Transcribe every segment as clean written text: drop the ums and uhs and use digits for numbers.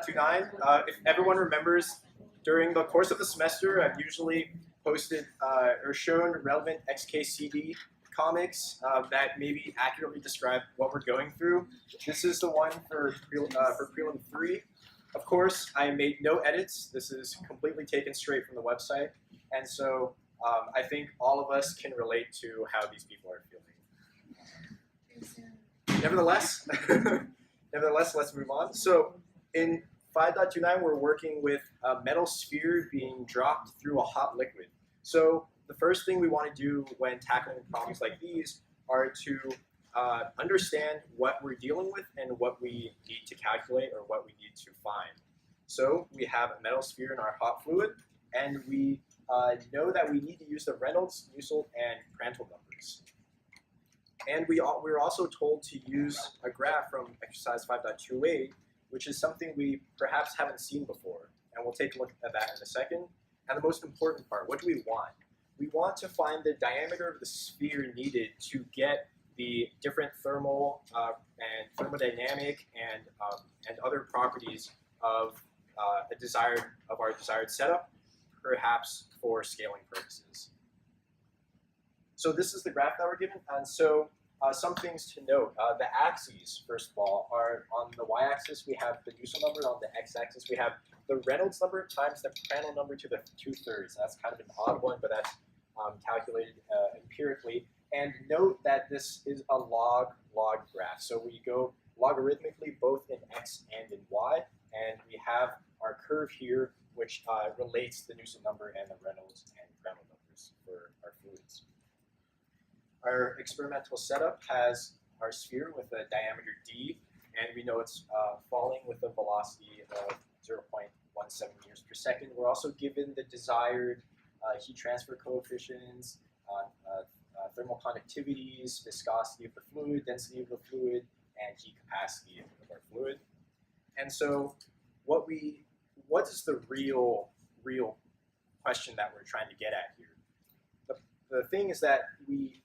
29. If everyone remembers, during the course of the semester, I've usually posted or shown relevant XKCD comics that maybe accurately describe what we're going through. This is the one for prelim 3. Of course, I made no edits. This is completely taken straight from the website, and so I think all of us can relate to how these people are feeling. Nevertheless, let's move on. So in 5.29, we're working with a metal sphere being dropped through a hot liquid. So the first thing we want to do when tackling problems like these are to understand what we're dealing with and what we need to calculate or what we need to find. So we have a metal sphere in our hot fluid, and we know that we need to use the Reynolds, Nusselt, and Prandtl numbers. And we're also told to use a graph from exercise 5.28, which is something we perhaps haven't seen before. And we'll take a look at that in a second. And the most important part, what do we want? We want to find the diameter of the sphere needed to get the different thermal and thermodynamic and other properties of our desired setup, perhaps for scaling purposes. So this is the graph that we're given, and so some things to note. The axes, first of all, are on the y-axis we have the Nusselt number, on the x-axis we have the Reynolds number times the Prandtl number to the 2/3. That's kind of an odd one, but that's calculated empirically. And note that this is a log graph. So we go logarithmically both in x and in y, and we have our curve here, which relates the Nusselt number and the Reynolds and Prandtl numbers for our fluids. Our experimental setup has our sphere with a diameter d, and we know it's falling with a velocity of 0.17 meters per second. We're also given the desired heat transfer coefficients, thermal conductivities, viscosity of the fluid, density of the fluid, and heat capacity of our fluid. And so what is the real question that we're trying to get at here? The thing is that we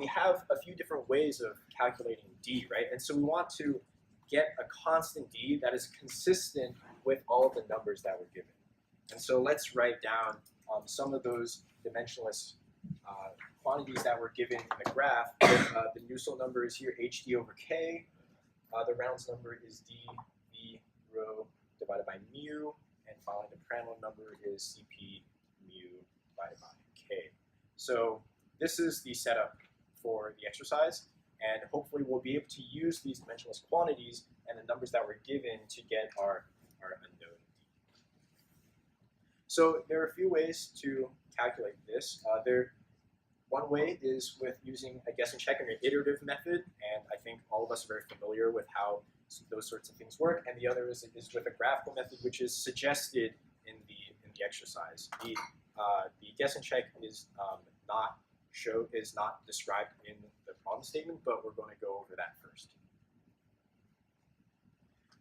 have a few different ways of calculating D, right? And so we want to get a constant D that is consistent with all of the numbers that we're given. And so let's write down some of those dimensionless quantities that were given in the graph. The Nusselt number is here, HD over K. The Reynolds number is D V rho divided by mu. And finally, the Prandtl number is CP mu divided by K. So this is the setup for the exercise, and hopefully we'll be able to use these dimensionless quantities and the numbers that were given to get our unknown D. So there are a few ways to calculate this. One way is with using a guess and check and an iterative method, and I think all of us are very familiar with how those sorts of things work. And the other is with a graphical method, which is suggested in the exercise. The guess and check is not described in the problem statement, but we're going to go over that first.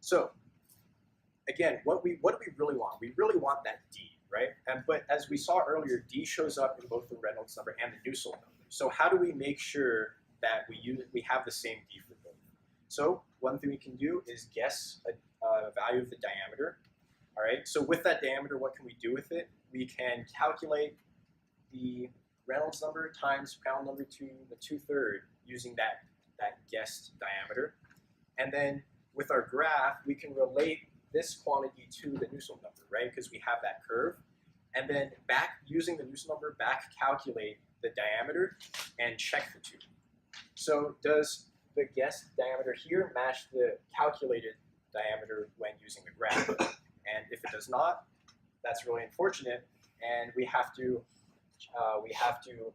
So again, what do we really want? We really want that D, right? But as we saw earlier, D shows up in both the Reynolds number and the Nusselt number. So how do we make sure that we have the same D for both? So one thing we can do is guess a value of the diameter. All right. So with that diameter, what can we do with it? We can calculate the Reynolds number times Prandtl number to the 2/3 using that guessed diameter. And then with our graph, we can relate this quantity to the Nusselt number, right? Because we have that curve. And then using the Nusselt number, calculate the diameter and check the two. So does the guessed diameter here match the calculated diameter when using the graph? And if it does not, that's really unfortunate, and we have to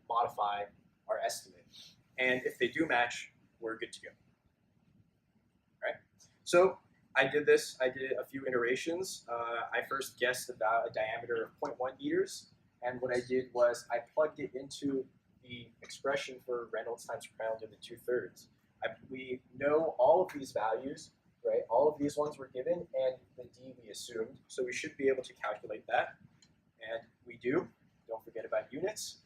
modify our estimate. And if they do match, we're good to go. Right? So I did a few iterations. I first guessed about a diameter of 0.1 meters, and what I did was I plugged it into the expression for Reynolds times Prandtl to the 2/3. We know all of these values, right? All of these ones were given, and the D we assumed, so we should be able to calculate that. And we do. Don't forget about units.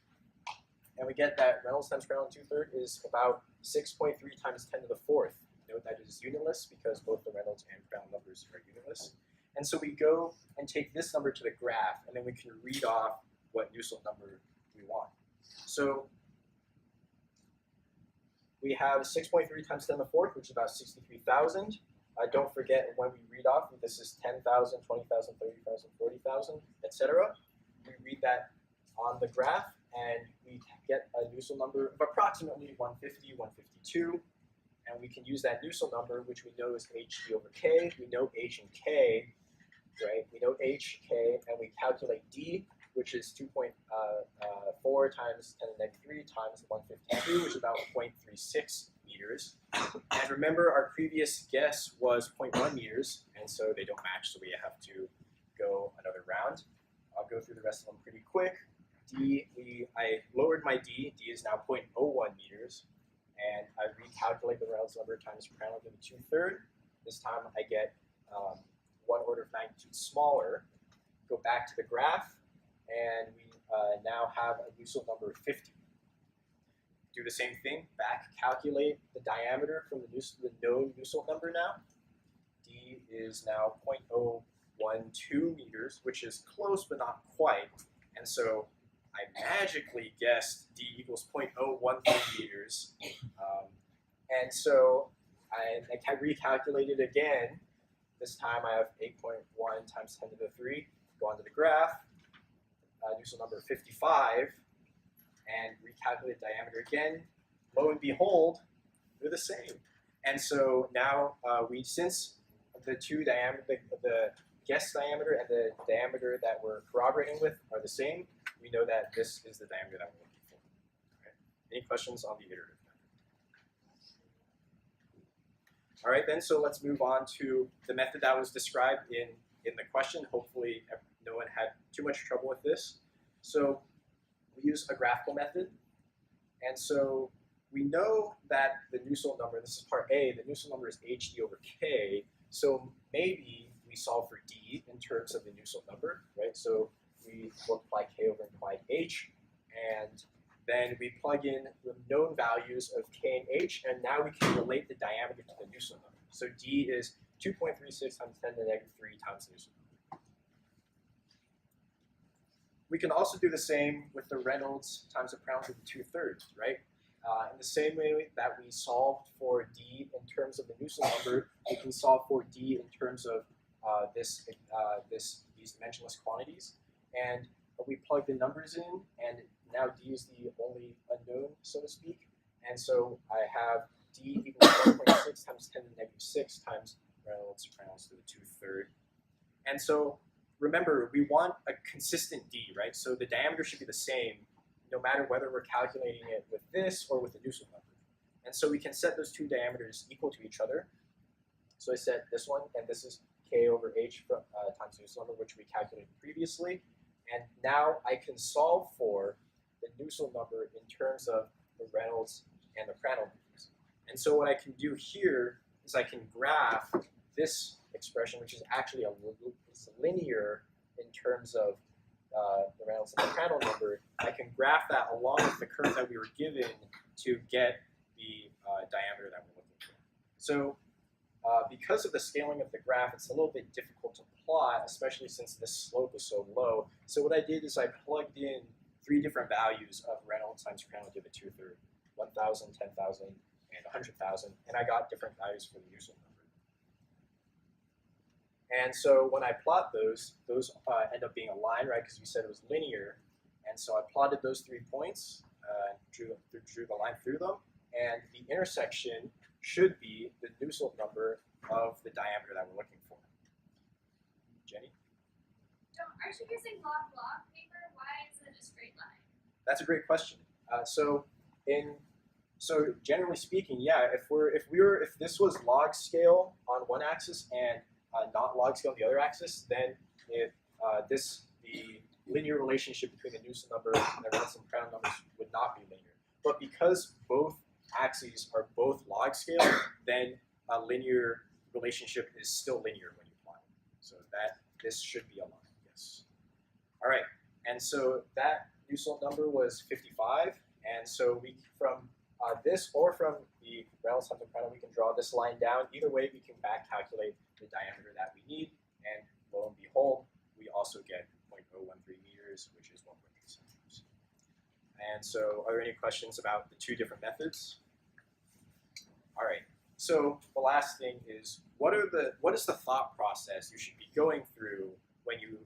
And we get that Reynolds times Prandtl 2/3 is about 6.3 times 10 to the 4th. Note that it is unitless because both the Reynolds and Prandtl numbers are unitless. And And so we go and take this number to the graph, and then we can read off what Nusselt number we want. So we have 6.3 times 10 to the fourth, which is about 63,000. Don't forget when we read off, this is 10,000, 20,000, 30,000, 40,000, etc. We read that on the graph, and we get a Nusselt number of approximately 150, 152. And we can use that Nusselt number, which we know is hd over k. We know h and k, right? We know h, k, and we calculate d, which is 2.4 times 10 to the negative 3 times 152, which is about 0.36 meters. And remember, our previous guess was 0.1 meters, and so they don't match, so we have to go another round. I'll go through the rest of them pretty quick. I lowered my d. D is now 0.01 meters. And I recalculate the Reynolds number times Prandtl to the 2/3. This time I get 1 order of magnitude smaller. Go back to the graph, and we now have a Nusselt number of 50. Do the same thing, back calculate the diameter from the known Nusselt number now. D is now 0.012 meters, which is close but not quite. And so I magically guessed D equals 0.013 meters. And so I recalculated again. This time I have 8.1 times 10 to the 3. Go onto the graph, Nusselt number 55, and recalculate diameter again. Lo and behold, they're the same. And so now since the two diameter, the guess diameter and the diameter that we're corroborating with are the same, we know that this is the diameter that we're looking for. Okay. Any questions on the iterative method? All right, then, so let's move on to the method that was described in the question. Hopefully no one had too much trouble with this. So we use a graphical method. And so we know that the Nusselt number, this is part A, the Nusselt number is hd over k. So maybe we solve for d in terms of the Nusselt number, right? So we multiply k over implied h, and then we plug in the known values of k and h, and now we can relate the diameter to the Nusselt number. So d is 2.36 times 10 to the negative 3 times the Nusselt number. We can also do the same with the Reynolds times the Prandtl to the 2/3, right? In the same way that we solved for d in terms of the Nusselt number, we can solve for d in terms of these dimensionless quantities. And we plug the numbers in, and now d is the only unknown, so to speak. And so I have d equals 1.6 times 10 to the negative 6 times Reynolds to the 2/3. And so remember, we want a consistent d, right? So the diameter should be the same no matter whether we're calculating it with this or with the Nusselt number. And so we can set those two diameters equal to each other. So I set this one, and this is k over h times Nusselt number, which we calculated previously. And now I can solve for the Nusselt number in terms of the Reynolds and the Prandtl numbers. And so what I can do here is I can graph this expression, which is actually it's linear in terms of the Reynolds and the Prandtl number. I can graph that along with the curve that we were given to get the diameter that we're looking for. So because of the scaling of the graph, it's a little bit difficult to plot, especially since this slope is so low. So what I did is I plugged in 3 different values of Reynolds times Prandtl to the 2/3, 1,000, 10,000, and 100,000, and I got different values for the Nusselt number. And so when I plot those end up being a line, right, because we said it was linear. And so I plotted those 3 points, drew the line through them, and the intersection should be the Nusselt number of the diameter that we're looking for. Jenny? Aren't you using log paper? Why is it a straight line? That's a great question. So generally speaking, yeah, if this was log scale on one axis and not log scale on the other axis, then the linear relationship between the Nusselt number and the Reynolds and Prandtl numbers would not be linear. But because both axes are both log scale, then a linear relationship is still linear when you plot it. So this should be a line, yes. All right, and so that Nusselt number was 55, and so from this or from the Reynolds times the Prandtl, we can draw this line down. Either way, we can back calculate the diameter that we need, and lo And so are there any questions about the two different methods? All right. So the last thing is what is the thought process you should be going through when you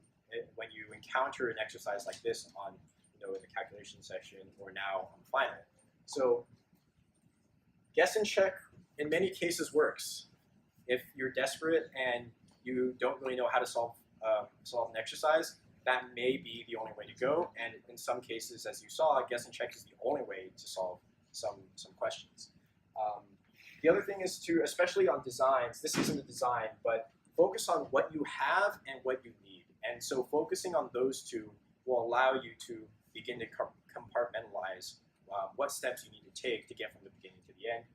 encounter an exercise like this on in the calculation session or now on final. So guess and check in many cases works. If you're desperate and you don't really know how to solve an exercise, that may be the only way to go. And in some cases, as you saw, guess and check is the only way to solve some questions. The other thing is to, especially on designs, this isn't a design, but focus on what you have and what you need. And so focusing on those two will allow you to begin to compartmentalize what steps you need to take to get from the beginning to the end.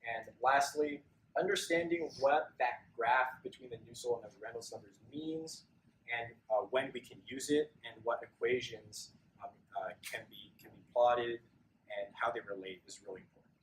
And lastly, understanding what that graph between the Nusselt and the Reynolds numbers means, and when we can use it, and what equations can be plotted, and how they relate is really important.